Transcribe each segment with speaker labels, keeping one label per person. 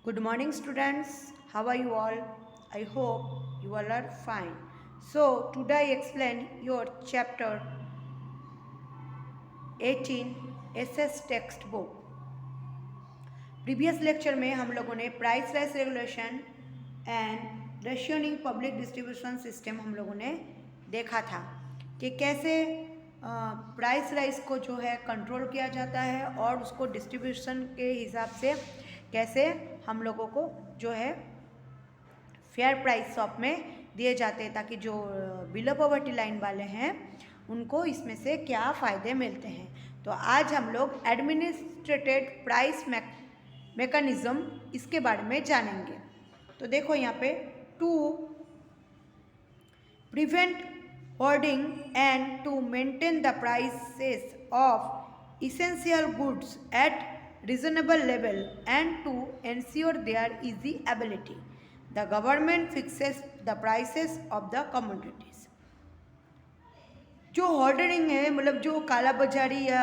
Speaker 1: Good morning, students. How are you all? I hope you all are fine. So, today I explain your chapter 18 SS textbook. Previous lecture में हम लोगों ने price rice regulation and rationing public distribution system हम लोगों ने देखा था कि कैसे प्राइस राइस को जो है कंट्रोल किया जाता है और उसको डिस्ट्रीब्यूशन के हिसाब से कैसे हम लोगों को जो है फेयर प्राइस शॉप में दिए जाते हैं ताकि जो बिलो पॉवर्टी लाइन वाले हैं उनको इसमें से क्या फ़ायदे मिलते हैं। तो आज हम लोग एडमिनिस्ट्रेटेड प्राइस मैकेनिज्म इसके बारे में जानेंगे। तो देखो यहाँ पे to prevent hoarding and to maintain the prices of essential goods at reasonable level and to ensure their easy availability, the government fixes the prices of the commodities. जो hoarding है मतलब जो काला बाजारी या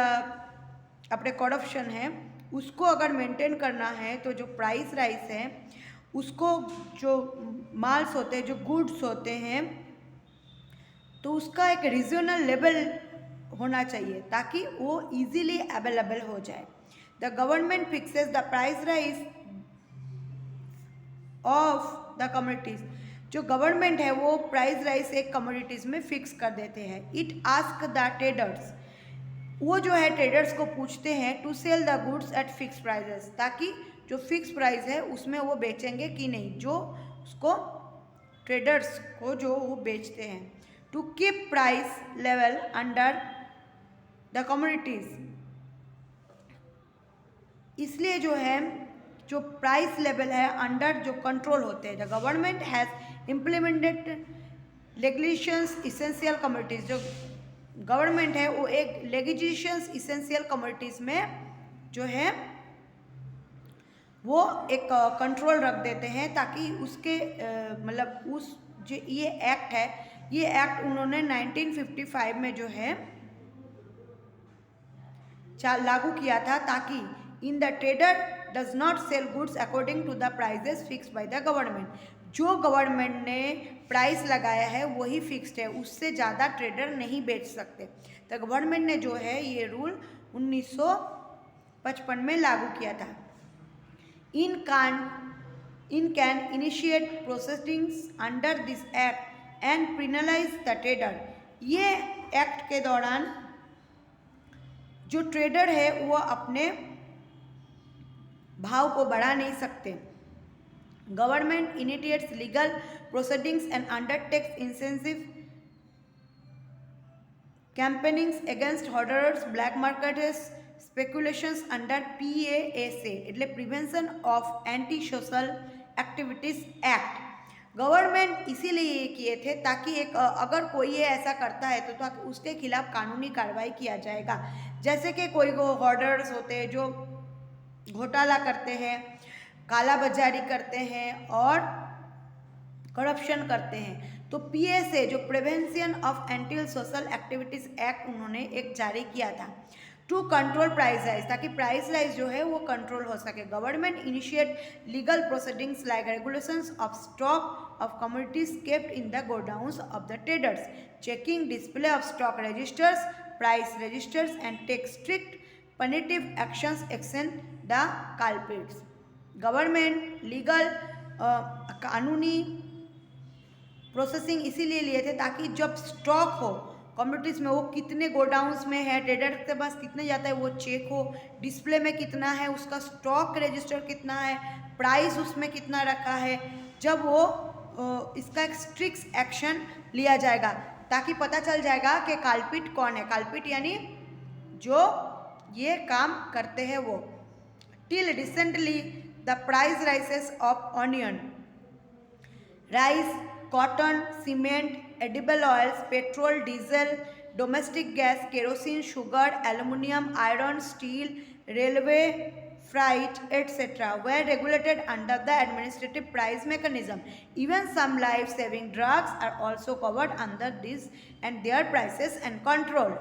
Speaker 1: अपने करप्शन है उसको अगर मेंटेन करना है तो जो प्राइस राइस है उसको जो माल्स होते हैं जो गुड्स होते हैं तो उसका एक रीजनल लेवल होना चाहिए ताकि वो इजीली अवेलेबल हो जाए। The government fixes the price rice of the commodities, जो गवर्नमेंट है वो प्राइस राइस एक कमोडिटीज में फिक्स कर देते हैं। इट आस्क द ट्रेडर्स, वो जो है ट्रेडर्स को पूछते हैं to sell the goods at fix prices, ताकि जो फिक्स प्राइस है उसमें वो बेचेंगे कि नहीं, जो उसको ट्रेडर्स को जो वो बेचते हैं। To keep price level under the commodities, इसलिए जो है जो प्राइस लेवल है अंडर जो कंट्रोल होते हैं। The government has implemented legislations essential commodities, जो गवर्नमेंट है वो एक लेगिस्लेशंस इसेंशियल कमोडिटीज में जो है वो एक कंट्रोल रख देते हैं ताकि उसके मतलब उस जो ये एक्ट है, ये एक्ट उन्होंने 1955 में जो है लागू किया था ताकि in the trader does not sell goods according to the prices fixed by the government, जो गवर्नमेंट ने प्राइस लगाया है वही फिक्स्ड है, उससे ज़्यादा ट्रेडर नहीं बेच सकते। तो गवर्नमेंट ने जो है ये रूल 1955 में लागू किया था। In can initiate processings under this act and penalise the trader, ये एक्ट के दौरान जो ट्रेडर है वो अपने भाव को बढ़ा नहीं सकते। Government initiates legal proceedings and undertakes intensive campaignings against hoarders, black marketers, speculations under PASA એટલે prevention of anti social activities act. Government इसीलिए ये किए थे ताकि एक अगर कोई ये ऐसा करता है तो उसके खिलाफ कानूनी कार्रवाई किया जाएगा। जैसे कि कोई होर्डर्स होते हैं जो घोटाला करते हैं, काला बाजारी करते हैं और करप्शन करते हैं, तो PSA जो prevention of anti social activities act उन्होंने एक जारी किया था टू कंट्रोल प्राइस राइज, ताकि प्राइस राइज जो है वो कंट्रोल हो सके। Government initiate legal proceedings like regulations of stock of commodities kept in the godowns of the traders, checking display of stock registers, price registers and take strict punitive actions action the culprits. Government legal कानूनी processing इसीलिए लिए थे ताकि जब stock हो commodities में वो कितने गोडाउन्स में है, ट्रेडर के पास कितने जाता है वो चेक हो, डिस्प्ले में कितना है, उसका स्टॉक रजिस्टर कितना है, प्राइस उसमें कितना रखा है, जब वो इसका एक स्ट्रिक्ट एक्शन लिया जाएगा ताकि पता चल जाएगा कि कल्प्रिट कौन है। कल्प्रिट यानी जो ये काम करते हैं वो। Till recently the price राइसेस of onion, rice, cotton, cement, edible oils, petrol, diesel, domestic gas, kerosene, sugar, aluminum, iron, steel, railway, freight, etc. were regulated under the administrative price mechanism. Even some life-saving drugs are also covered under this and their prices and control.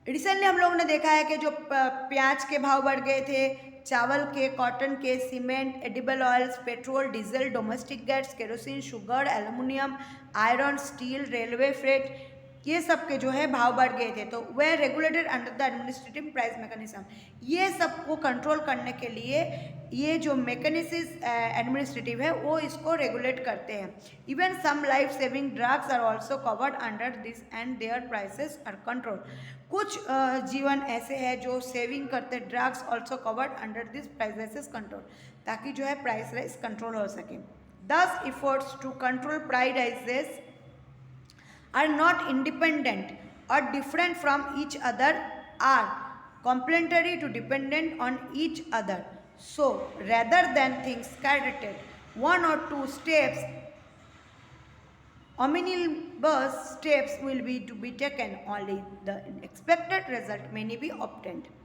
Speaker 1: Recently हम लोगों ने देखा है कि जो प्याज के भाव बढ़ गए थे, चावल के, कॉटन के, cement, edible oils, petrol, diesel, domestic gas, kerosene, sugar, aluminium, iron, steel, railway freight, ये सब के जो है भाव बढ़ गए थे। तो वे regulated under the administrative price mechanism, ये सब को कंट्रोल करने के लिए ये जो मैकेनिज्म एडमिनिस्ट्रेटिव है वो इसको रेगुलेट करते हैं। Even some life saving drugs are also covered under this and their prices are control. कुछ जीवन ऐसे हैं जो सेविंग करते, drugs also covered under this price rises control, ताकि जो है प्राइस राइस कंट्रोल हो सके। Thus efforts to control price rises are not independent or different from each other, are complementary to dependent on each other. So rather than things scattered one or two steps, omnibus steps will be to be taken, only the expected result may be obtained.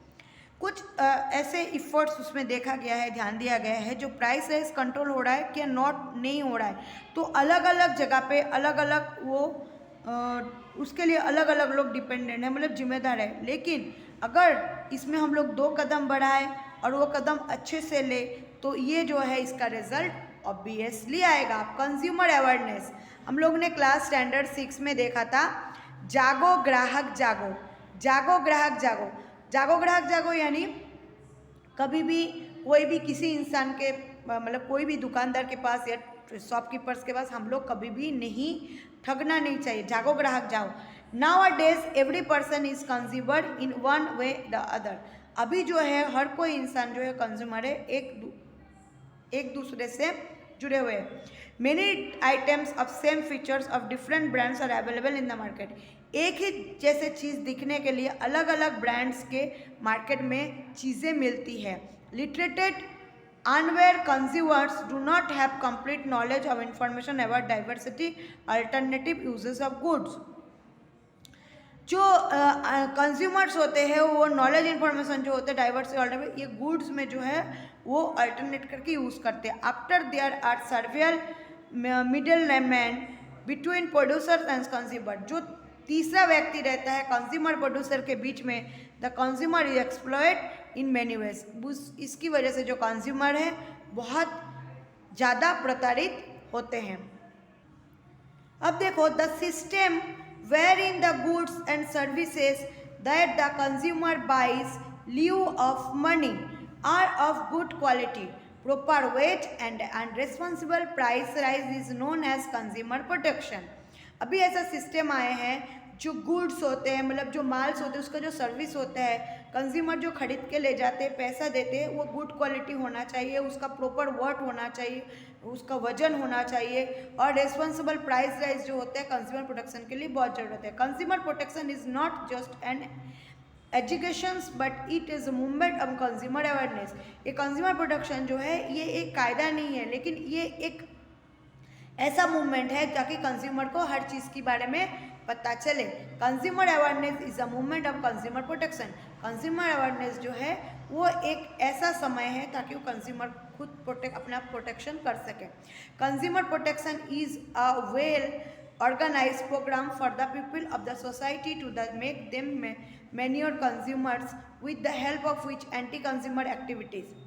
Speaker 1: कुछ ऐसे इफ़र्ट्स उसमें देखा गया है, ध्यान दिया गया है, जो प्राइस राइज कंट्रोल हो रहा है क्या नॉट नहीं हो रहा है। तो अलग अलग जगह पे अलग अलग वो उसके लिए अलग अलग लोग डिपेंडेंट है, मतलब जिम्मेदार है। लेकिन अगर इसमें हम लोग 2 कदम बढ़ाएं और वो कदम अच्छे से ले तो ये जो है इसका रिजल्ट ऑब्वियसली आएगा। कंज्यूमर अवेयरनेस हम लोग ने क्लास स्टैंडर्ड 6 में देखा था, जागो ग्राहक जागो, जागो ग्राहक जागो, जागो ग्राहक जागो यानी कभी भी कोई भी किसी इंसान के मतलब कोई भी दुकानदार के पास या शॉपकीपर्स के पास हम लोग कभी भी नहीं ठगना नहीं चाहिए। जागो ग्राहक जाओ। Now a days every person is consumer in one way the other. अभी जो है हर कोई इंसान जो है कंज्यूमर है, एक दूसरे से जुड़े हुए हैं। Many items of same features of different brands are available in the market. एक ही जैसे चीज़ दिखने के लिए अलग अलग ब्रांड्स के मार्केट में चीज़ें मिलती है। लिटरेटेड unaware consumers do not have complete knowledge of information about diversity alternative uses of goods। जो कंज्यूमर्स होते हैं वो नॉलेज इन्फॉर्मेशन जो होते हैं डाइवर्सिटी ऑल्टरनेटिव ये गुड्स में जो है वो अल्टरनेट करके यूज़ करते हैं। After there are several middle man between producer and consumer, जो तीसरा व्यक्ति रहता है कंज्यूमर प्रोड्यूसर के बीच में, the consumer is exploited in many ways. इसकी वजह से जो कंज्यूमर है बहुत ज़्यादा प्रताड़ित होते हैं। अब देखो, the system wherein the goods and services that the consumer buys lieu of money are of good quality, proper weight and responsible price rise is known as consumer protection। अभी ऐसा सिस्टम आए हैं जो गुड्स होते हैं, मतलब जो malls होते हैं, उसका जो सर्विस होता है, कंज्यूमर जो खरीद के ले जाते हैं, पैसा देते हैं, वो गुड क्वालिटी होना चाहिए, उसका प्रॉपर वर्थ होना चाहिए, उसका वजन होना चाहिए, और रेस्पॉन्सिबल प्राइस राइज जो होता है कंज्यूमर प्रोटेक्शन के लिए बहुत ज़रूरत है। Consumer protection is not just an education but it is a movement of consumer awareness. ये कंज्यूमर प्रोटेक्शन जो है ये एक कायदा नहीं है, लेकिन ये एक ऐसा मूवमेंट है ताकि कंज्यूमर को हर चीज़ के बारे में पता चले। Consumer awareness is a movement of consumer protection. Consumer awareness जो है वो एक ऐसा समय है ताकि वो कंज्यूमर खुद अपना प्रोटेक्शन कर सके। Consumer protection is a well organise program for the people of the society to the make them mature consumers with the help of which anti consumer activities.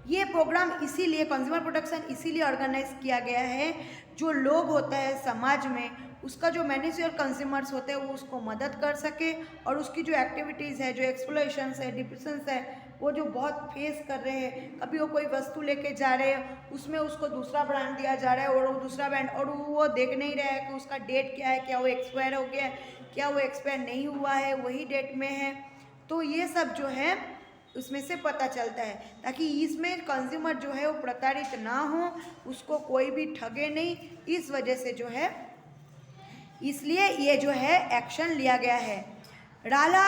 Speaker 1: ये प्रोग्राम इसीलिए कंज्यूमर प्रोटेक्शन इसीलिए organise किया गया है, जो लोग होता है समाज में उसका जो मैन्योर कंज्यूमर्स होते हैं वो उसको मदद कर सके, और उसकी जो एक्टिविटीज़ है, जो एक्सप्लॉयशंस है, डिप्रेशंस है, वो जो बहुत फेस कर रहे हैं। कभी वो कोई वस्तु लेके जा रहे हैं, उसमें उसको दूसरा ब्रांड दिया जा रहा है और वो दूसरा ब्रांड, और वो देख नहीं रहा है कि उसका डेट क्या है, क्या वो एक्सपायर हो गया है, क्या वो एक्सपायर नहीं हुआ है, वही डेट में है। तो ये सब जो है उसमें से पता चलता है, ताकि इसमें कंज्यूमर जो है वो प्रताड़ित ना हो, उसको कोई भी ठगे नहीं। इस वजह से जो है इसलिए ये जो है एक्शन लिया गया है। Ralph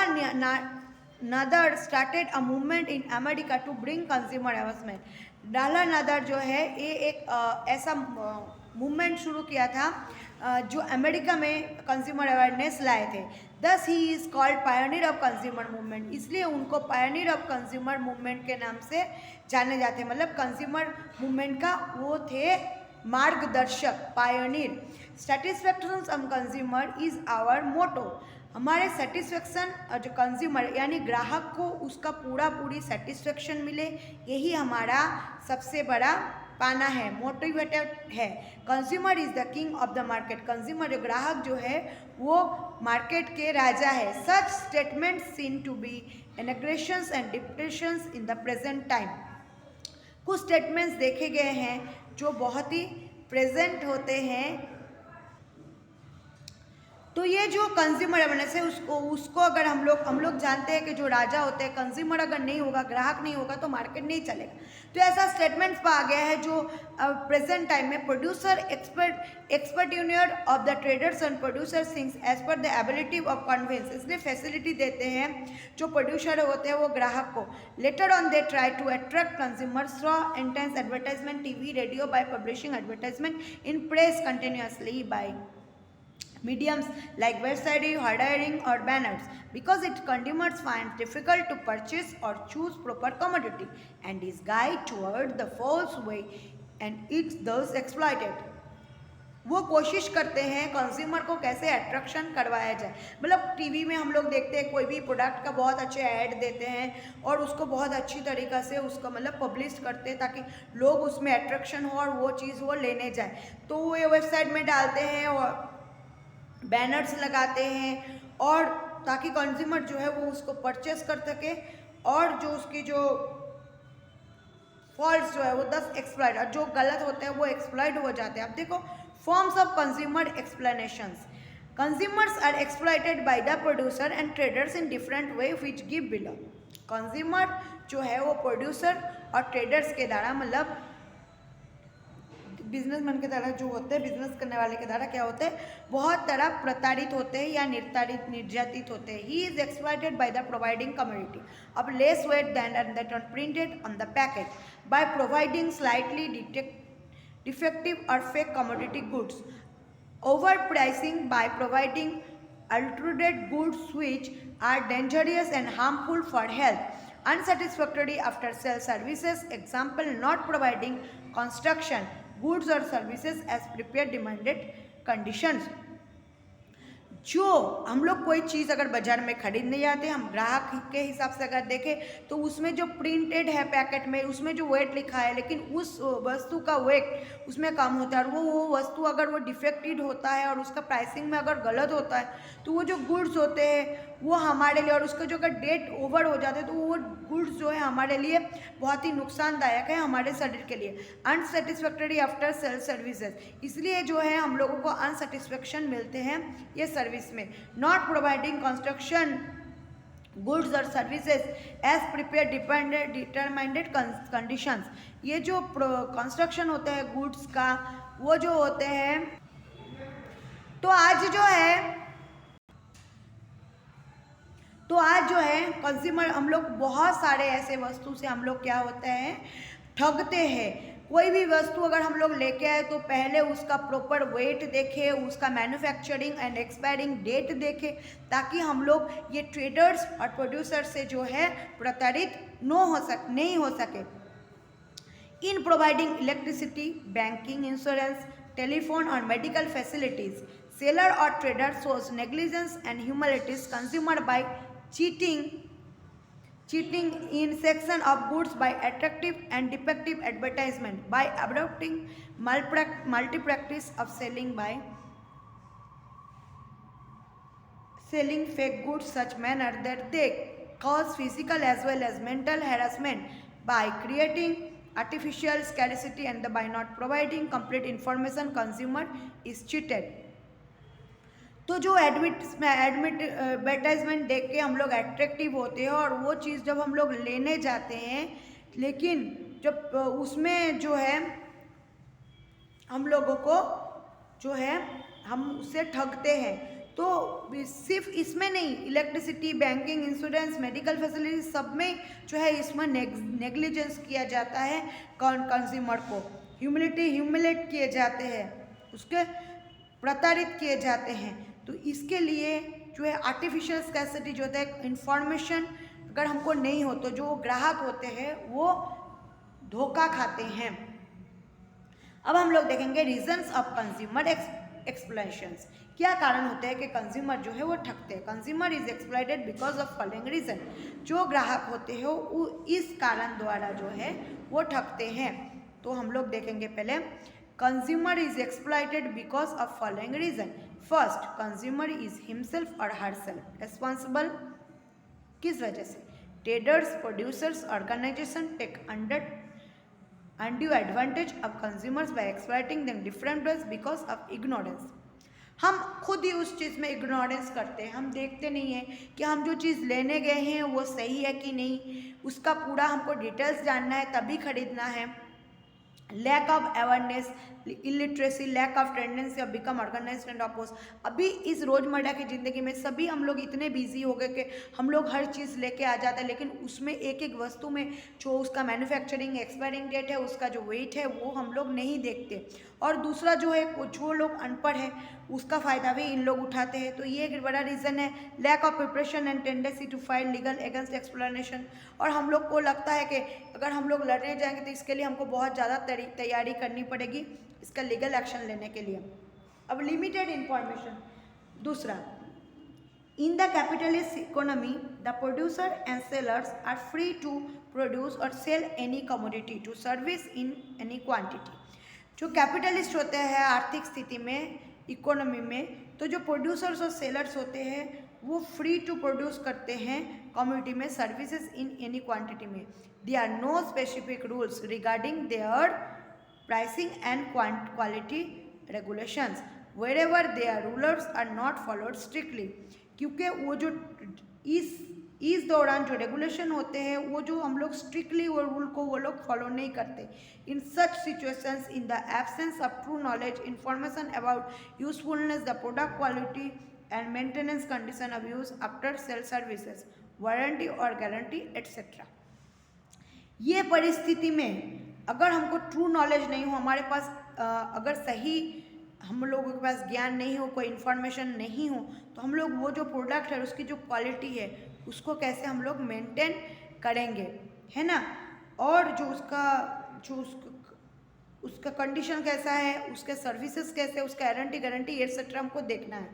Speaker 1: Nader started a movement in America to bring consumer awareness. Ralph Nader जो है ये एक ऐसा मूवमेंट शुरू किया था जो अमेरिका में कंज्यूमर अवेयरनेस लाए थे। दस he is called Pioneer of consumer movement, इसलिए उनको पायनियर ऑफ कंज्यूमर मूवमेंट के नाम से जाने जाते हैं। मतलब कंज्यूमर मूवमेंट का वो थे मार्गदर्शक, pioneer. Satisfaction of consumer is our motto. हमारे सेटिस्फेक्शन जो कंज्यूमर यानी ग्राहक को उसका पूरी सेटिस्फेक्शन मिले, यही हमारा सबसे बड़ा पाना है, मोटिवेटेड है। Consumer is the king of the market, consumer जो ग्राहक जो है वो मार्केट के राजा है। Such statement seen to be aggressions and depressions in the present time, कुछ स्टेटमेंट्स देखे गए हैं जो बहुत ही प्रेजेंट होते हैं। तो ये जो कंज्यूमर अवेयरनेस है उसको अगर हम लोग जानते हैं कि जो राजा होते हैं, कंज्यूमर अगर नहीं होगा, ग्राहक नहीं होगा तो मार्केट नहीं चलेगा। तो ऐसा स्टेटमेंट्स आ गया है जो प्रेजेंट टाइम में producer expert union of the traders and producer things as per the ability of convince, इसलिए फैसिलिटी देते हैं जो प्रोड्यूसर होते हैं वो ग्राहक को। Later on they try to attract consumers through intense advertisement, TV, radio, by publishing advertisement in press continuously by mediums like website, hiring or banners, because it consumers find difficult to purchase or choose proper commodity and is guide toward the false way and it's thus exploited। वो कोशिश करते हैं consumer को कैसे attraction करवाया जाए। मतलब TV में हम लोग देखते हैं कोई भी प्रोडक्ट का बहुत अच्छे ऐड देते हैं और उसको बहुत अच्छी तरीक़ा से उसको मतलब पब्लिश करते हैं ताकि लोग उसमें अट्रैक्शन हो और वो चीज़ वो लेने जाए। तो वो ये वेबसाइट में डालते हैं और बैनर्स लगाते हैं और ताकि कंज्यूमर जो है वो उसको परचेस कर सके और जो उसकी जो फॉल्ट जो है वो 10 एक्सप्लॉइट, और जो गलत होते हैं वो एक्सप्लॉइट हो जाते हैं। अब देखो forms of consumer explanations, consumers are exploited by the producer and traders in different way which give below. Consumer जो है वो प्रोड्यूसर और ट्रेडर्स के द्वारा मतलब बिजनेसमैन के द्वारा जो होते हैं, बिजनेस करने वाले के द्वारा क्या होते हैं, बहुत तरह प्रताड़ित होते हैं या निर्यातित होते हैं। He is exploited by the providing community अब less weight than that on printed on the package by providing slightly defective और fake commodity goods, over pricing by providing adulterated goods which are dangerous and harmful for health, unsatisfactory after sale services, example not providing construction goods or services as prepared demanded conditions। जो हम लोग कोई चीज़ अगर बाज़ार में खरीदने जाते हैं, हम ग्राहक के हिसाब से अगर देखें तो उसमें जो प्रिंटेड है पैकेट में उसमें जो वेट लिखा है लेकिन उस वस्तु का वेट उसमें कम होता है और वो वस्तु अगर वो डिफेक्टेड होता है और उसका प्राइसिंग में अगर गलत होता है तो वो जो गुड्स होते हैं वो हमारे लिए, और उसका जो अगर डेट ओवर हो जाते हैं तो वो गुड्स जो है हमारे लिए बहुत ही नुकसानदायक है हमारे शरीर के लिए। अनसेटिस्फैक्टरी आफ्टर सेल सर्विसेज, इसलिए जो है हम लोगों को अनसेटिस्फेक्शन मिलते हैं ये सर्विस में। नॉट प्रोवाइडिंग कंस्ट्रक्शन गुड्स और सर्विसेज एज प्रिपेयर डिटरमाइंडेड कंडीशंस, ये जो कंस्ट्रक्शन होते हैं गुड्स का वो जो होते हैं, तो आज जो है कंज्यूमर हम लोग बहुत सारे ऐसे वस्तु से हम लोग क्या होते हैं ठगते हैं। कोई भी वस्तु अगर हम लोग लेके आए तो पहले उसका प्रॉपर वेट देखें, उसका मैन्युफैक्चरिंग एंड एक्सपायरिंग डेट देखें ताकि हम लोग ये ट्रेडर्स और प्रोड्यूसर से जो है प्रताड़ित नहीं हो सके। In providing electricity, banking, insurance, telephone और medical facilities, seller or trader shows negligence and humilities consumer by cheating in section of goods by attractive and defective advertisement, by adopting multi-practice of selling fake goods such manner that they cause physical as well as mental harassment, by creating artificial scarcity and by not providing complete information consumer is cheated। तो जो advertisement देख के हम लोग attractive होते हैं और वो चीज़ जब हम लोग लेने जाते हैं लेकिन जब उसमें जो है हम लोगों को जो है हम उससे ठगते हैं। तो सिर्फ इसमें नहीं, electricity, banking, insurance, medical facility सब में जो है इसमें नेग्लिजेंस किया जाता है, कंज्यूमर को ह्यूमिलेट किए जाते हैं, उसके प्रताड़ित किए जाते हैं। तो इसके लिए जो है आर्टिफिशियल स्कैर्सिटी जो होता है, इंफॉर्मेशन अगर हमको नहीं हो तो जो ग्राहक होते हैं वो धोखा खाते हैं। अब हम लोग देखेंगे रीजंस ऑफ कंज्यूमर एक्सप्लेनेशंस। क्या कारण होते हैं कि कंज्यूमर जो है वो ठगते हैं? Consumer is exploited because of following reason. जो ग्राहक होते हैं वो इस कारण द्वारा जो है वो ठगते हैं। तो हम लोग देखेंगे पहले, consumer is exploited because of following reason. First, consumer is himself और हरसेल्फ रिस्पॉन्सिबल। किस वजह से? Traders, producers, organisation take undue advantage of consumers by exploiting them different ways because of ignorance। हम खुद ही उस चीज़ में इग्नोरेंस करते हैं, हम देखते नहीं हैं कि हम जो चीज़ लेने गए हैं वो सही है कि नहीं, उसका पूरा हमको डिटेल्स जानना है तभी खरीदना है। Lack of awareness, illiteracy, lack of tendency of become organised and oppose. अभी इस रोज़मर्रा की ज़िंदगी में सभी हम लोग इतने बिजी हो गए कि हम लोग हर चीज़ लेके आ जाते हैं, लेकिन उसमें एक एक वस्तु में जो उसका मैन्युफैक्चरिंग एक्सपायरिंग डेट है, उसका जो वेट है वो हम लोग नहीं देखते। और दूसरा जो है, जो लोग अनपढ़ हैं उसका फ़ायदा भी इन लोग उठाते हैं। तो ये एक बड़ा रीज़न है, lack of preparation and tendency to file legal against explanation. और हम लोग को लगता है कि अगर हम लोग लड़ने जाएंगे तो इसके लिए हमको बहुत ज़्यादा तैयारी करनी पड़ेगी इसका लीगल एक्शन लेने के लिए। अब लिमिटेड इंफॉर्मेशन। दूसरा, in the capitalist economy the producer and sellers are free to produce और sell any commodity to service in any quantity. जो कैपिटलिस्ट होते हैं आर्थिक स्थिति में, इकोनॉमी में, तो जो प्रोड्यूसर्स और सेलर्स होते हैं वो फ्री टू प्रोड्यूस करते हैं कम्युनिटी में सर्विसेज इन एनी क्वांटिटी में। There are no specific rules regarding their pricing and quality regulations wherever their rulers are not followed strictly. क्योंकि वो जो इस दौरान जो रेगुलेशन होते हैं वो जो हम लोग स्ट्रिक्टली वो रूल को वो लोग फॉलो नहीं करते। In such situations, in the absence of true knowledge, information about usefulness, the product quality and maintenance condition of use after sale services, warranty और गारंटी एट्सेट्रा। ये परिस्थिति में अगर हमको ट्रू नॉलेज नहीं हो, हमारे पास अगर सही हम लोगों के पास ज्ञान नहीं हो, कोई इन्फॉर्मेशन नहीं हो, तो हम लोग वो जो प्रोडक्ट है उसकी जो क्वालिटी है उसको कैसे हम लोग मेंटेन करेंगे, है ना। और जो उसका कंडीशन कैसा है, उसके सर्विसेज कैसे, उसका गारंटी एटसेट्रा हमको देखना है।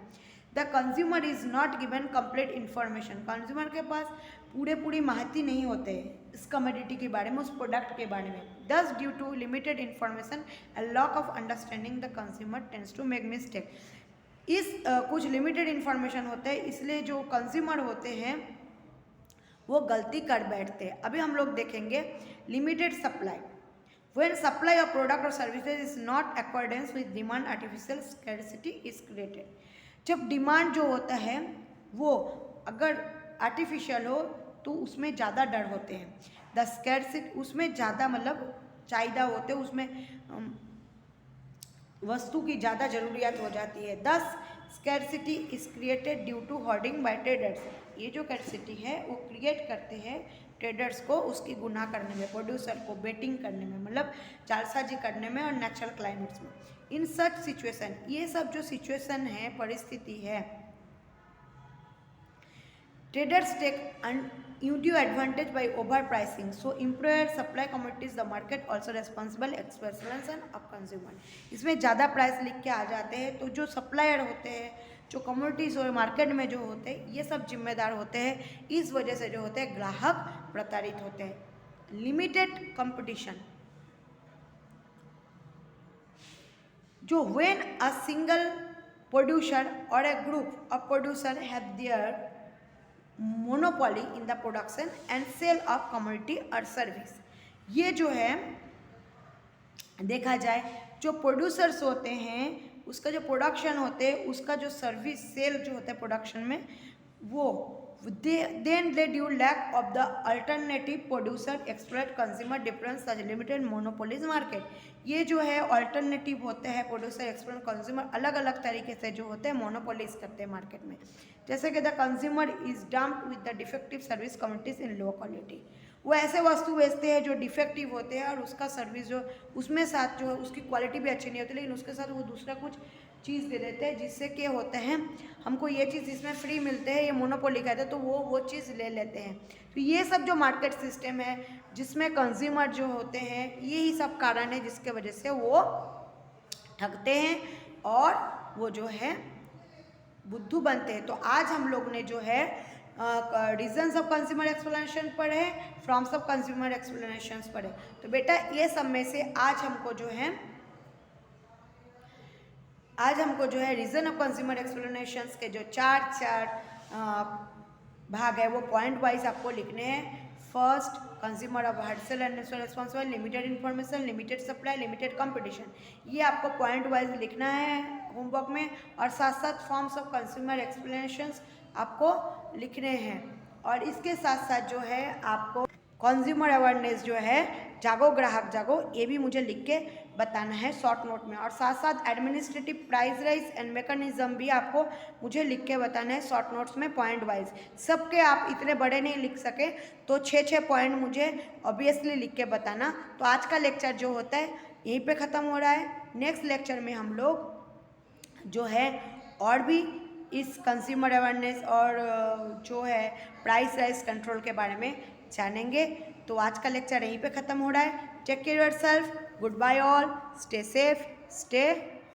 Speaker 1: The consumer is not given complete information. Consumer के पास पूरी माहिती नहीं होते इस कमोडिटी के बारे में, उस प्रोडक्ट के बारे में। Thus due to limited information and lock of understanding the consumer tends to make mistake. कुछ लिमिटेड इन्फॉर्मेशन होते हैं, इसलिए जो कंज्यूमर होते हैं वो गलती कर बैठते हैं। अभी हम लोग देखेंगे limited supply. When supply of product or services is not accordance with demand, artificial scarcity is created। जब डिमांड जो होता है वो अगर आर्टिफिशियल हो तो उसमें ज़्यादा डर होते हैं। द स्कैरसिटी, उसमें ज़्यादा मतलब चाहिदा होते हैं, उसमें वस्तु की ज़्यादा ज़रूरियात हो जाती है। Thus scarcity is created due to hoarding by traders. ये जो स्कैरसिटी है वो क्रिएट करते हैं ट्रेडर्स को उसकी गुनाह करने में, प्रोड्यूसर को बेटिंग करने में, मतलब जालसाजी करने में और नेचुरल क्लाइमेट्स में। इन सच सिचुएशन, ये सब जो सिचुएशन है, परिस्थिति है, traders take undue advantage by overpricing, so employer supply commodities the market also responsible exploitation of consumer। इसमें ज़्यादा प्राइस लिख के आ जाते हैं, तो जो सप्लायर होते हैं, जो कमोडिटीज़ और मार्केट में जो होते हैं, ये सब जिम्मेदार होते हैं। इस वजह से जो होते हैं ग्राहक प्रताड़ित होते हैं। लिमिटेड कंपटीशन, जो व्हेन अ सिंगल प्रोड्यूसर और a group of producer have their monopoly in the production and sale of commodity और सर्विस। ये जो है देखा जाए, जो प्रोड्यूसर्स होते हैं उसका जो प्रोडक्शन होते हैं, उसका जो सर्विस सेल जो होता है प्रोडक्शन में, वो then they due lack of the alternative producer exploit consumer difference such limited monopolies market. ये जो है अल्टरनेटिव होते हैं, प्रोड्यूसर एक्सप्लॉइट कंज्यूमर अलग अलग तरीके से जो होते हैं मोनोपोलीज करते हैं मार्केट में। जैसे कि the consumer is dumped with the defective service commodities in low quality. वो ऐसे वस्तु बेचते हैं जो डिफेक्टिव होते हैं और उसका सर्विस जो उसमें साथ जो है उसकी क्वालिटी भी अच्छी नहीं होती, लेकिन उसके साथ वो दूसरा कुछ चीज़ दे देते हैं जिससे क्या होते हैं, हमको ये चीज़ इसमें फ्री मिलते हैं, ये मोनोपोली कहते हैं, तो वो चीज़ ले लेते हैं। तो ये सब जो मार्केट सिस्टम है जिसमें कंज्यूमर जो होते हैं, यही सब कारण है जिसके वजह से वो ठगते हैं और वो जो है बुद्धू बनते हैं। तो आज हम लोग ने जो है रीजन्स ऑफ कंज्यूमर एक्सप्लेनेशन पढ़े, फॉर्म्स ऑफ कंज्यूमर एक्सप्लेनेशंस पढ़े। तो बेटा ये सब में से आज हमको जो है रीजन ऑफ कंज्यूमर एक्सप्लेनेशंस के जो चार भाग है वो पॉइंट वाइज आपको लिखने हैं। First, consumer of wholesale and responsible, limited information, limited supply, limited competition, ये आपको पॉइंट वाइज लिखना है होमवर्क में। और साथ साथ फॉर्म्स ऑफ कंज्यूमर एक्सप्लेनेशंस आपको लिखने हैं। और इसके साथ साथ जो है आपको कंज्यूमर अवेयरनेस जो है जागो ग्राहक जागो, ये भी मुझे लिख के बताना है शॉर्ट नोट में। और साथ साथ administrative price rise and mechanism भी आपको मुझे लिख के बताना है शॉर्ट नोट्स में पॉइंट वाइज। सबके आप इतने बड़े नहीं लिख सके तो 6 पॉइंट मुझे ऑब्वियसली लिख के बताना। तो आज का लेक्चर जो होता है यहीं पे ख़त्म हो रहा है। नेक्स्ट लेक्चर में हम लोग जो है और भी इस कंज्यूमर अवेयरनेस और जो है प्राइस राइज कंट्रोल के बारे में जानेंगे। तो आज का लेक्चर यहीं पे ख़त्म हो रहा है। Take care yourself, goodbye all, stay safe, stay